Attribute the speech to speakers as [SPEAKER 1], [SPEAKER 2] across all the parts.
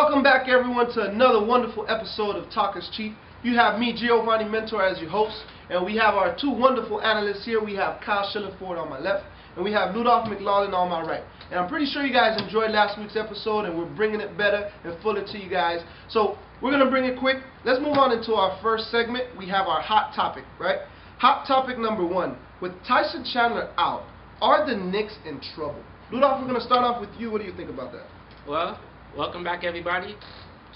[SPEAKER 1] Welcome back, everyone, to another wonderful episode of Talkers Chief. You have me, Giovanni Mentor, as your host, and we have our two wonderful analysts here. We have Kyle Schillerford on my left, and we have Ludolph McLaughlin on my right. And I'm pretty sure you guys enjoyed last week's episode, and we're bringing it better and fuller to you guys. So we're going to bring it quick. Let's move on into our first segment. We have our hot topic, right? Hot topic number one. With Tyson Chandler out, are the Knicks in trouble? Ludolph, we're going to start off with you. What do you think about that?
[SPEAKER 2] Well, welcome back, everybody.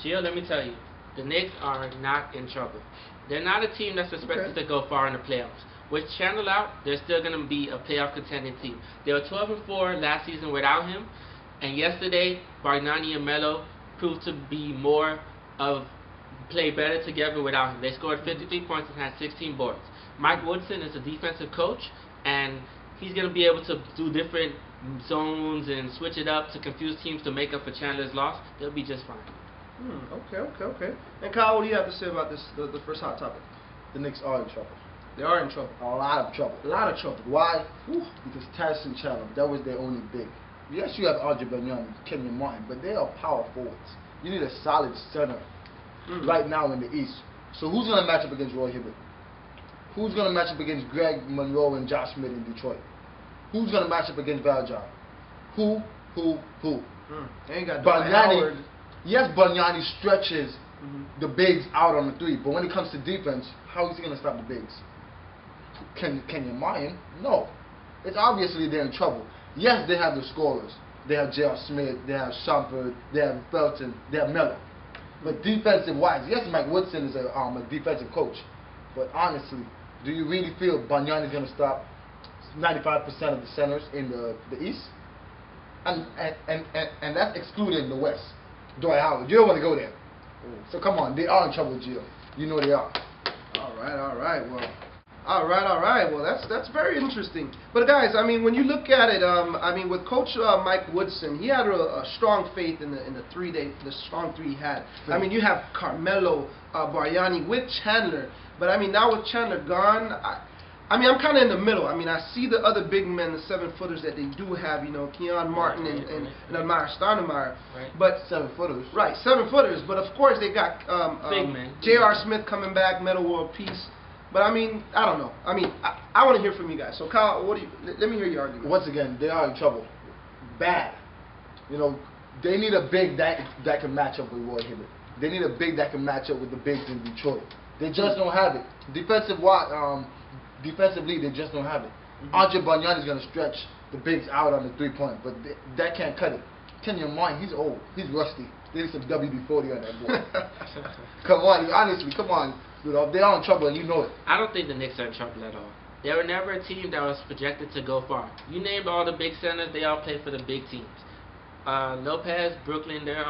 [SPEAKER 2] Gio, let me tell you, the Knicks are not in trouble. They're not a team that's expected to go far in the playoffs. With Chandler out, they're still going to be a playoff contending team. They were 12-4 last season without him, and yesterday, Bargnani and Melo proved to be more of play better together without him. They scored 53 points and had 16 boards. Mike Woodson is a defensive coach, and he's going to be able to do different zones and switch it up to confuse teams to make up for Chandler's loss. They'll be just fine.
[SPEAKER 1] Okay. And Kyle, what do you have to say about this, the first hot topic?
[SPEAKER 3] The Knicks are in trouble.
[SPEAKER 1] They are in trouble.
[SPEAKER 3] A lot of trouble.
[SPEAKER 1] A lot of trouble.
[SPEAKER 3] Why? Because Tyson Chandler, that was their only big. Yes, you have Andre Bargnani, Kenyon Martin, but they are power forwards. You need a solid center right now in the East. So who's going to match up against Roy Hibbert? Who's going to match up against Greg Monroe and Josh Smith in Detroit? Who's going to match up against Valjean? Who?
[SPEAKER 1] They ain't got
[SPEAKER 3] Bargnani. Yes, Bargnani stretches the bigs out on the three, but when it comes to defense, how is he going to stop the bigs? Kenyon Martin? No. It's obviously they're in trouble. Yes, they have the scorers. They have J.R. Smith, they have Shumpert, they have Felton, they have Melo. But defensive-wise, yes, Mike Woodson is a defensive coach. But honestly, do you really feel Bargnani is going to stop 95% of the centers in the East? And that's excluding the West. Dwight Howard. You don't want to go there. So come on, they are in trouble, Gio. You know they are.
[SPEAKER 1] All right. Well, that's very interesting. But guys, I mean, when you look at it, I mean, with Coach Mike Woodson, he had a strong faith in the strong three he had. I mean, you have Carmelo, Bargnani with Chandler, but I mean, now with Chandler gone, I mean, I'm kind of in the middle. I mean, I see the other big men, the 7-footers that they do have, you know, Keon Martin and Amir Stoudemire.
[SPEAKER 3] Right.
[SPEAKER 1] But
[SPEAKER 3] 7-footers.
[SPEAKER 1] Right, 7-footers. But of course, they got
[SPEAKER 2] big men.
[SPEAKER 1] J.R. Smith coming back, Metal World Peace. But I mean, I don't know. I mean, I want to hear from you guys. So Kyle, let me hear your argument.
[SPEAKER 3] Once again, they are in trouble. Bad. You know, they need a big that can match up with Roy Hibbert. They need a big that can match up with the bigs in Detroit. They just don't have it. Defensively, they just don't have it. Andre Bargnani is going to stretch the bigs out on the three-point, but that can't cut it. Kenyon Martin, he's old. He's rusty. They need some WD-40 on that boy. Come on, honestly, come on. You know, they are in trouble, and you know it.
[SPEAKER 2] I don't think the Knicks are in trouble at all. They were never a team that was projected to go far. You named all the big centers, they all play for the big teams. Lopez, Brooklyn, they're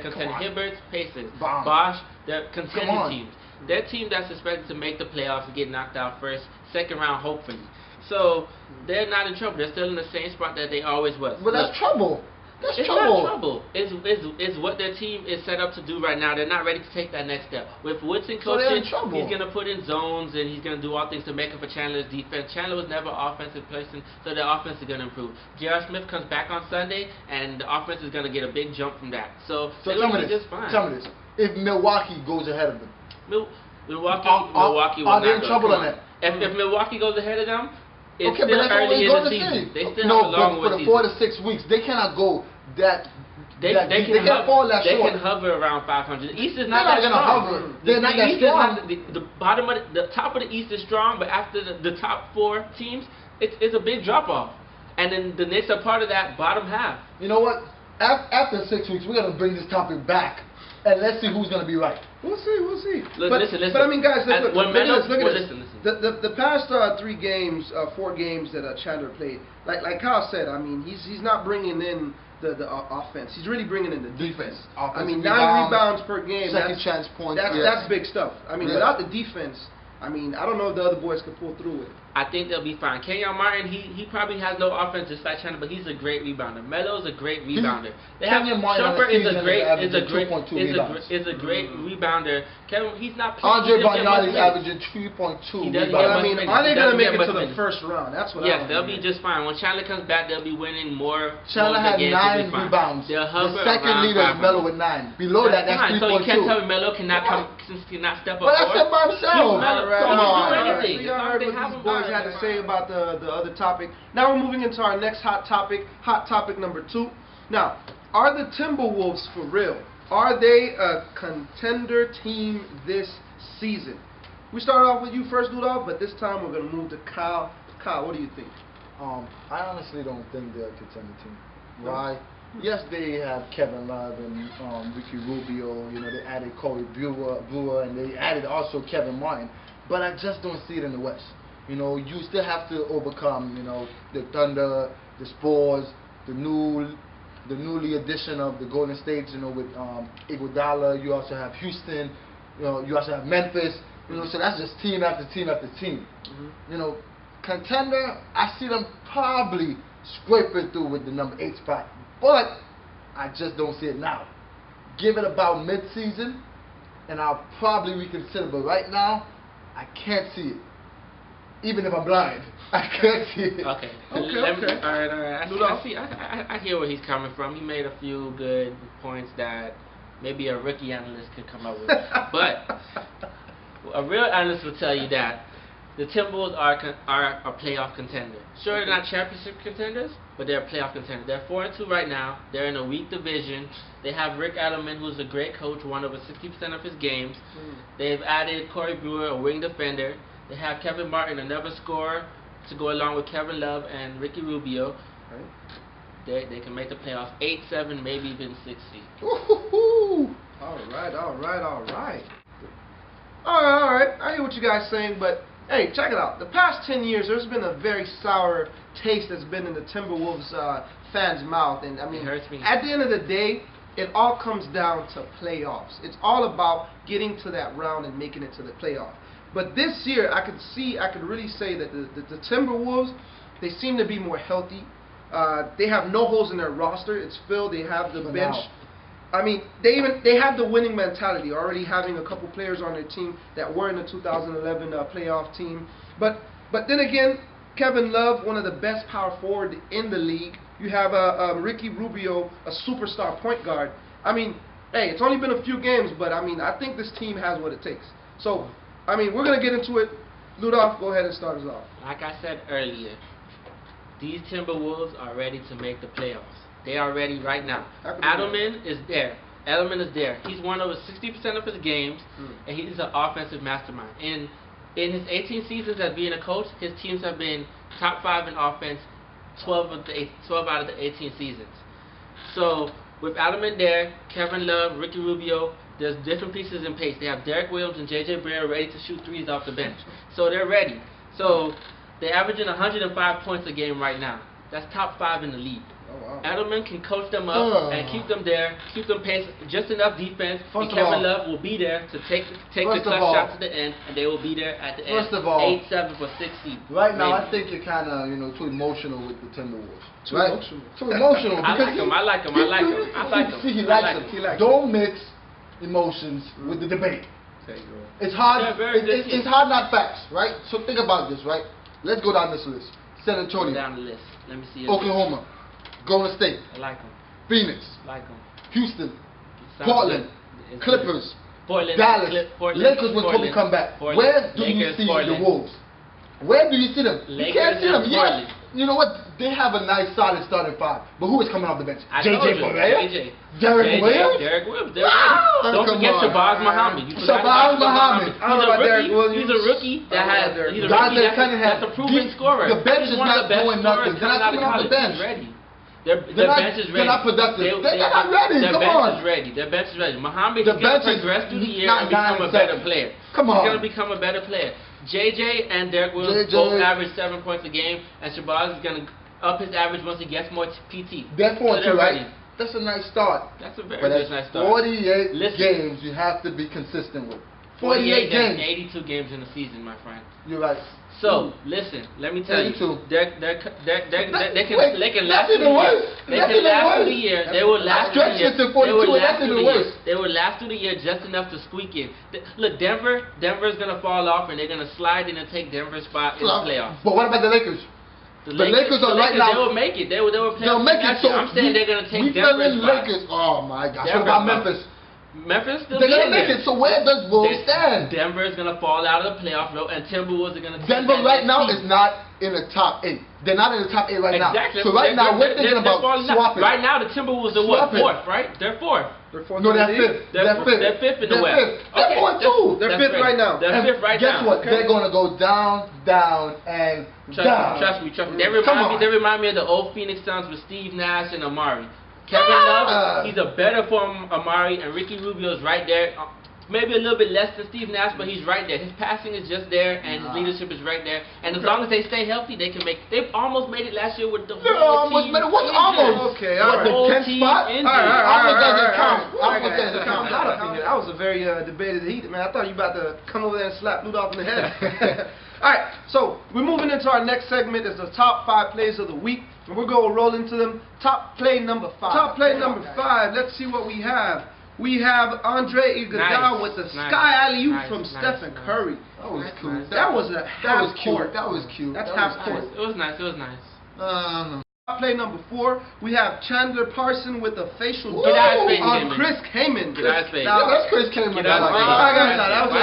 [SPEAKER 2] contending. Hibbert, Pacers. Bosch, they're contending teams. They're a team that's expected to make the playoffs and get knocked out first, second round, hopefully. So they're not in trouble. They're still in the same spot that they always was.
[SPEAKER 3] But that's trouble. That's
[SPEAKER 2] it's
[SPEAKER 3] trouble.
[SPEAKER 2] Not trouble. It's what their team is set up to do right now. They're not ready to take that next step. With Woodson coaching, he's going to put in zones and he's going to do all things to make up for Chandler's defense. Chandler was never an offensive person, so their offense is going to improve. J.R. Smith comes back on Sunday, and the offense is going to get a big jump from that. So they're going to be just fine.
[SPEAKER 3] Tell me this. If Milwaukee goes ahead of them,
[SPEAKER 2] Milwaukee
[SPEAKER 3] are they in trouble on that?
[SPEAKER 2] If Milwaukee goes ahead of them, it's
[SPEAKER 3] okay,
[SPEAKER 2] still early in the season. They still have a long
[SPEAKER 3] but for the 4 to 6 weeks, they cannot go that. They can fall that short.
[SPEAKER 2] They can hover around 500. The East is not
[SPEAKER 3] that
[SPEAKER 2] strong.
[SPEAKER 3] They're not that strong.
[SPEAKER 2] The top of the East is strong, but after the top 4 teams, it's a big drop off. And then the Knicks are part of that bottom half.
[SPEAKER 3] You know what? After 6 weeks, we're gonna bring this topic back, and let's see who's gonna be right.
[SPEAKER 1] We'll see.
[SPEAKER 2] Listen.
[SPEAKER 1] But I mean, guys, look at this.
[SPEAKER 2] Listen.
[SPEAKER 1] The past 3 games, 4 games that Chandler played, like Kyle said, I mean, he's not bringing in the offense. He's really bringing in the defense. I mean, 9 rebounds per game.
[SPEAKER 3] Second chance points.
[SPEAKER 1] That's big stuff. I mean, without the defense, I mean, I don't know if the other boys could pull through it.
[SPEAKER 2] I think they'll be fine. Kenyon Martin, he probably has no offense just like Chandler, but he's a great rebounder. Melo's a great rebounder. Shumpert is a great rebounder. Kevin, he's not playing.
[SPEAKER 3] Andre Bargnani's averaging 3.2 rebounds.
[SPEAKER 1] I mean, are they going to make it to the first round? That's what
[SPEAKER 2] Yes, they'll be just fine. When Chandler comes back, they'll be winning more.
[SPEAKER 3] Chandler had 9 rebounds. The second leader is Melo with 9. Below that's 3.2.
[SPEAKER 2] So you can't tell me Melo cannot step up.
[SPEAKER 3] But that's it by himself.
[SPEAKER 1] Come on. So y'all heard what these boys had to say about the other topic. Now we're moving into our next hot topic number 2. Now, are the Timberwolves for real? Are they a contender team this season? We started off with you first, Ludolph, but this time we're going to move to Kyle. Kyle, what do you think?
[SPEAKER 3] I honestly don't think they're a contender team. Why? Yes, they have Kevin Love and Ricky Rubio. You know, they added Corey Brewer, and they added also Kevin Martin. But I just don't see it in the West. You know, you still have to overcome, you know, the Thunder, the Spurs, the newly addition of the Golden State, you know, with Iguodala. You also have Houston. You know, you also have Memphis. You know, so that's just team after team after team. You know, contender, I see them probably scraping through with the number 8 spot, but I just don't see it now. Give it about mid-season, and I'll probably reconsider. But right now, I can't see it. Even if I'm blind, I can't see it.
[SPEAKER 2] Okay. All right. I hear where he's coming from. He made a few good points that maybe a rookie analyst could come up with. But a real analyst will tell you that the Timberwolves are a playoff contender. Sure, they're not championship contenders, but they're a playoff contender. They're 4-2 right now. They're in a weak division. They have Rick Adelman, who's a great coach, won over 60% of his games. They've added Corey Brewer, a wing defender. They have Kevin Martin, another scorer, to go along with Kevin Love and Ricky Rubio. They can make the playoffs 8-7, maybe even 6 seed.
[SPEAKER 1] All right. I hear what you guys are saying, but hey, check it out. The past 10 years, there's been a very sour taste that's been in the Timberwolves fans' mouth, and I mean,
[SPEAKER 2] it hurts me.
[SPEAKER 1] At the end of the day, it all comes down to playoffs. It's all about getting to that round and making it to the playoff. But this year, I could really say that the Timberwolves, they seem to be more healthy. They have no holes in their roster. It's filled. They have the bench. I mean, they have the winning mentality, already having a couple players on their team that were in the 2011 playoff team. But then again, Kevin Love, one of the best power forward in the league. You have Ricky Rubio, a superstar point guard. I mean, hey, it's only been a few games, but I mean, I think this team has what it takes. So, I mean, we're going to get into it. Ludolph, go ahead and start us off.
[SPEAKER 2] Like I said earlier, these Timberwolves are ready to make the playoffs. They are ready right now. Adelman is there. He's won over 60% of his games, and he's an offensive mastermind. In his 18 seasons as being a coach, his teams have been top 5 in offense 12 out of the 18 seasons. So with Adelman there, Kevin Love, Ricky Rubio, there's different pieces in pace. They have Derek Williams and J.J. Barea ready to shoot threes off the bench. So they're ready. So they're averaging 105 points a game right now. That's top 5 in the league.
[SPEAKER 1] Oh, wow.
[SPEAKER 2] Adelman can coach them up and keep them there, keep them pace, just enough defense. And Kevin Love will be there to take the clutch shot to the end, and they will be there at the end.
[SPEAKER 3] First of all,
[SPEAKER 2] 8-7 for 6 seed.
[SPEAKER 3] Right now, I think you're kind of too emotional with the Timberwolves. Too emotional.
[SPEAKER 2] I like him.
[SPEAKER 3] See, he likes them. Don't mix emotions with the debate. It's hard. It's hard, not facts, right? So think about this, right? Let's go down this list. San Antonio.
[SPEAKER 2] Go down the list. Let me see.
[SPEAKER 3] Oklahoma. Golden State.
[SPEAKER 2] I like them.
[SPEAKER 3] Phoenix.
[SPEAKER 2] I like them.
[SPEAKER 3] Houston. Portland. Clippers.
[SPEAKER 2] Portland.
[SPEAKER 3] Dallas. Lakers when Kobe come back. Where do you see the Wolves? Where do you see them? You can't see them. Yes. You know what? They have a nice, solid starting 5. But who is coming off the bench? J.J. Barea? Derek Williams?
[SPEAKER 2] Don't forget Shabazz Muhammad.
[SPEAKER 3] Shabazz Muhammad.
[SPEAKER 2] He's a rookie that's a proven scorer.
[SPEAKER 3] The bench is not doing nothing. They're not coming off the bench.
[SPEAKER 2] Their bench is ready.
[SPEAKER 3] They're not productive. They're not ready.
[SPEAKER 2] Their bench is ready. Their bench is ready. Muhammad is going to progress through the year and become a better player.
[SPEAKER 3] Come on.
[SPEAKER 2] He's going to become a better player. JJ and Derek Williams both average 7 points a game, and Shabazz is going to up his average once he gets more PT.
[SPEAKER 3] They're 4-2, right? That's a nice start.
[SPEAKER 2] That's a very nice start.
[SPEAKER 3] 48 games you have to be consistent with. 48 games.
[SPEAKER 2] 82 games in the season, my friend.
[SPEAKER 3] You're right.
[SPEAKER 2] So listen, let me tell you,
[SPEAKER 3] 82.
[SPEAKER 2] they can last
[SPEAKER 3] That's
[SPEAKER 2] through the
[SPEAKER 3] even
[SPEAKER 2] year.
[SPEAKER 3] worse.
[SPEAKER 2] They
[SPEAKER 3] That's
[SPEAKER 2] can
[SPEAKER 3] even
[SPEAKER 2] last through
[SPEAKER 3] worse.
[SPEAKER 2] the year. They will last through the
[SPEAKER 3] Stretch
[SPEAKER 2] year.
[SPEAKER 3] it to 42, and that's even worse.
[SPEAKER 2] They will last through the year just enough to squeak in. Look, Denver's gonna fall off, and they're gonna slide in and take Denver's spot in the playoffs.
[SPEAKER 3] But what about the Lakers? The Lakers are right now.
[SPEAKER 2] They will make it. They will play.
[SPEAKER 3] They'll make it. So
[SPEAKER 2] I'm saying they're gonna take Denver's spot.
[SPEAKER 3] Lakers. Oh my gosh. What about Memphis?
[SPEAKER 2] Memphis still
[SPEAKER 3] They're gonna make it. So where does Wolves stand?
[SPEAKER 2] Denver is gonna fall out of the playoff row, and Timberwolves are gonna.
[SPEAKER 3] Denver right now is not in the top 8. They're not in the top 8 right now. So right now we're thinking about swapping.
[SPEAKER 2] Right now the Timberwolves are what? Fourth, right? They're fourth.
[SPEAKER 3] No, they're fifth.
[SPEAKER 2] They're fifth in the West.
[SPEAKER 3] They're fourth too.
[SPEAKER 1] They're fifth right now.
[SPEAKER 2] They're fifth right now.
[SPEAKER 3] Guess what? They're gonna go down, down, and down.
[SPEAKER 2] Trust me. They remind me of the old Phoenix Suns with Steve Nash and Amari. Kevin Love, he's a better form of Amari, and Ricky Rubio's right there. Maybe a little bit less than Steve Nash, but he's right there. His passing is just there, and his leadership is right there. And as long as they stay healthy, they can make. They've almost made it last year with the whole team.
[SPEAKER 3] What's almost?
[SPEAKER 1] Okay, all right.
[SPEAKER 3] The 10th spot? Almost doesn't count. Almost doesn't count.
[SPEAKER 1] That was a very debated heat, man. I thought you about to come over there and slap Ludoff in the head. All right, so we're moving into our next segment. It's the top 5 plays of the week, and we're going to roll into them. Top play number 5. Top play number 5. Let's see what we have. We have Andre Iguodala with the sky alley-oop from Stephen Curry.
[SPEAKER 3] That was cool.
[SPEAKER 1] That was a half court.
[SPEAKER 3] That was cute.
[SPEAKER 1] That's half court.
[SPEAKER 2] It was nice. It was nice.
[SPEAKER 1] Play number 4, we have Chandler Parson with a facial
[SPEAKER 2] Get out of space,
[SPEAKER 1] on Chris Kaman.
[SPEAKER 2] Get out of space.
[SPEAKER 3] Yeah, that's Chris Kaman.
[SPEAKER 2] Get out of space.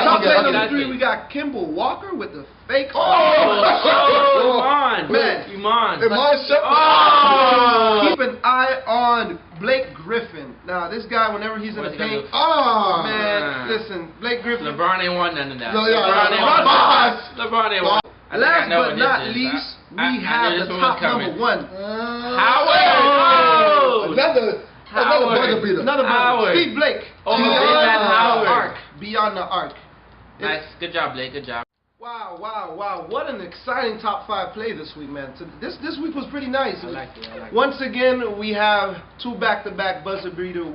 [SPEAKER 1] Top play number 3, we got Kimball Walker with the fake.
[SPEAKER 2] Iman.
[SPEAKER 1] Man.
[SPEAKER 2] Iman.
[SPEAKER 1] Keep an eye on Blake Griffin. Now, this guy, whenever he's in the paint, man, listen, Blake Griffin.
[SPEAKER 2] LeBron ain't won none of that.
[SPEAKER 3] LeBron
[SPEAKER 2] ain't won.
[SPEAKER 1] Last but not least, we have the top number 1.
[SPEAKER 2] Howard.
[SPEAKER 3] Another buzzer beater.
[SPEAKER 1] Another buzzer. Steve Blake. Beyond the arc.
[SPEAKER 2] Nice. Good job, Blake. Good job.
[SPEAKER 1] Wow. What an exciting top 5 play this week, man. So this week was pretty nice.
[SPEAKER 2] I like it.
[SPEAKER 1] Once again, we have 2 back-to-back buzzer beater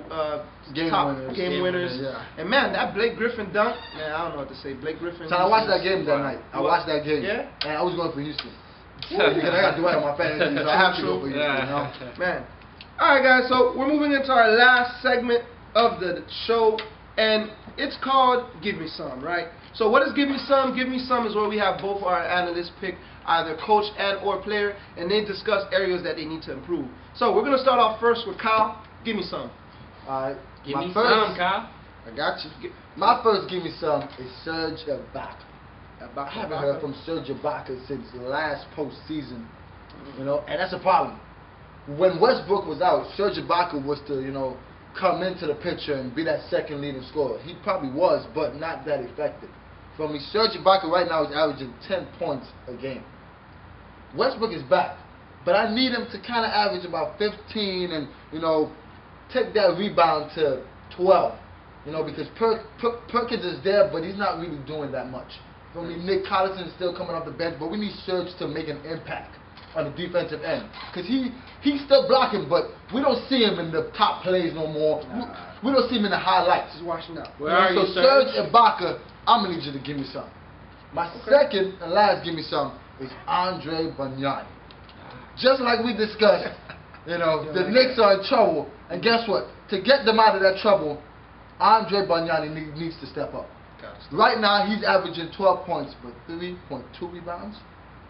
[SPEAKER 1] game winners.
[SPEAKER 3] Yeah.
[SPEAKER 1] And man, that Blake Griffin dunk, man, I don't know what to say. Blake Griffin.
[SPEAKER 3] So I watched that game that night. I watched that game.
[SPEAKER 1] Yeah?
[SPEAKER 3] And I was going for Houston. Because I got Dwight on my fantasy, so I have to go for Houston. You know?
[SPEAKER 1] Man. Alright guys, so we're moving into our last segment of the show, and it's called Give Me Some, right? So what is Give Me Some? Give Me Some is where we have both our analysts pick either coach and or player, and they discuss areas that they need to improve. So we're going to start off first with Kyle. Give me some.
[SPEAKER 3] Alright.
[SPEAKER 2] Give me some, Kyle.
[SPEAKER 3] I got you. My first Give Me Some is Serge Ibaka. I haven't heard from Serge Ibaka since last postseason, you know, and that's a problem. When Westbrook was out, Serge Ibaka was to, you know, come into the picture and be that second leading scorer. He probably was, but not that effective. For me, Serge Ibaka right now is averaging 10 points a game. Westbrook is back, but I need him to kind of average about 15 and, you know, take that rebound to 12. You know, because Perkins is there, but he's not really doing that much. For me, Nick Collison is still coming off the bench, but we need Serge to make an impact on the defensive end. Because he's still blocking, but we don't see him in the top plays no more. We don't see him in the highlights.
[SPEAKER 1] He's washing out.
[SPEAKER 2] Where are you,
[SPEAKER 3] Serge Ibaka, I'm going to need you to give me some. My second and last give me some is Andre Banyani. Just like we discussed, you know, the Knicks are in trouble, and guess what? To get them out of that trouble, Andre Banyani needs to step up. Right now, he's averaging 12 points, but 3.2 rebounds.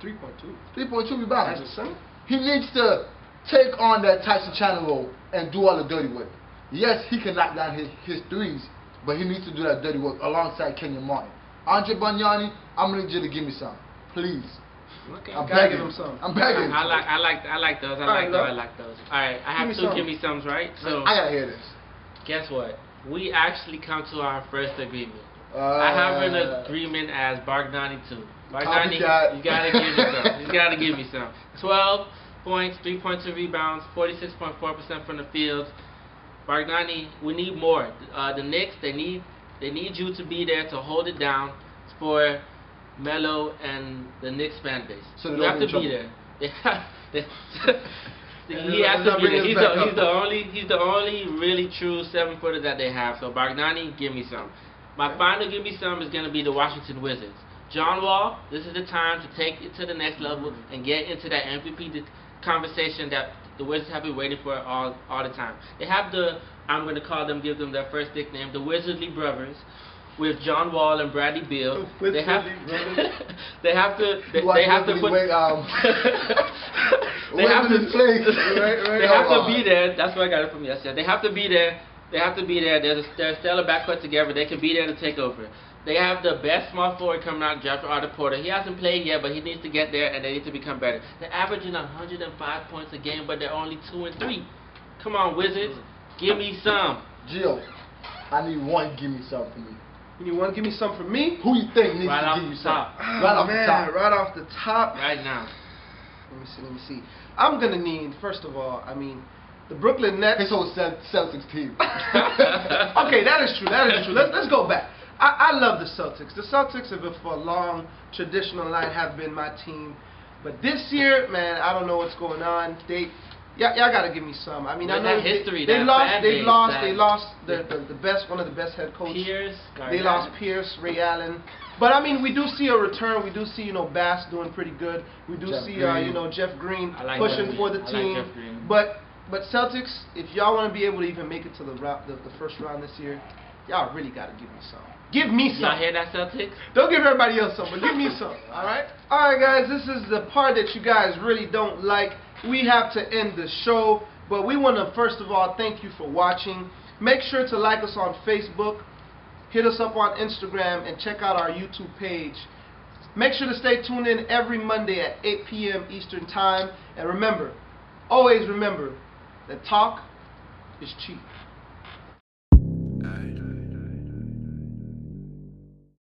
[SPEAKER 1] 3.2.
[SPEAKER 3] 3.2 rebounds.
[SPEAKER 1] That's a son.
[SPEAKER 3] He needs to take on that Tyson Chandler role and do all the dirty work. Yes, he can knock down his threes, but he needs to do that dirty work alongside Kenyon Martin. Andre Banyani, I'm gonna need you to give me some, please.
[SPEAKER 2] Okay.
[SPEAKER 3] I'm begging
[SPEAKER 1] him some.
[SPEAKER 3] I'm begging.
[SPEAKER 2] I like those. I like those. All right, I have two give me sums, right? So
[SPEAKER 3] I gotta hear this.
[SPEAKER 2] Guess what? We actually come to our first agreement. I have an agreement as Bogdani too. Bogdani, you gotta give me some. You gotta give me some. 12 points, 3.2 rebounds, 46.4% from the field. Bogdani, we need more. The Knicks, they need you to be there to hold it down for Melo and the Knicks fan base.
[SPEAKER 3] So
[SPEAKER 2] you have to be there. They have. He has to be there. He's the only really true 7-footer that they have. So Bogdani, give me some. My final give me some is going to be the Washington Wizards. John Wall, this is the time to take it to the next level and get into that MVP conversation that the Wizards have been waiting for all the time. They have I'm going to call them, give them their first nickname, the Wizardly Brothers, with John Wall and Bradley Beal. They have to they have to they have to be there. That's where I got it from yesterday. They have to be there. They have to be there. They're still a backcourt together. They can be there to take over. They have the best small forward coming out of draft, Otto Porter. He hasn't played yet, but he needs to get there, and they need to become better. They're averaging 105 points a game, but they're only 2-3. Come on, Wizards, give me some.
[SPEAKER 3] Gio, I need one. Give me some from you.
[SPEAKER 1] You want to give me some from me?
[SPEAKER 3] Who you think needs
[SPEAKER 2] Right
[SPEAKER 3] to give you some?
[SPEAKER 1] Right off the top. Right off the top.
[SPEAKER 2] Right now.
[SPEAKER 1] Let me see. I'm gonna need, first of all, I mean, the Brooklyn Nets.
[SPEAKER 3] His whole Celtics team.
[SPEAKER 1] Okay, that is true. Let's go back. I love the Celtics. The Celtics have been for a long traditional line have been my team, but this year, man, I don't know what's going on. Y'all gotta give me some. I mean, I know they lost one of the best head coaches. They lost Pierce, Ray Allen. But I mean, we do see a return. We do see Bass doing pretty good. We do see Jeff Green pushing for the team. But Celtics, if y'all want to be able to even make it to the first round this year, y'all really gotta give me some. Give me some.
[SPEAKER 2] Y'all hear that, Celtics?
[SPEAKER 1] Don't give everybody else some, but give me some. All right. All right, guys. This is the part that you guys really don't like. We have to end the show, but we want to first of all thank you for watching. Make sure to like us on Facebook, hit us up on Instagram, and check out our YouTube page. Make sure to stay tuned in every Monday at 8 p.m. Eastern Time. And remember, always remember, that talk is cheap.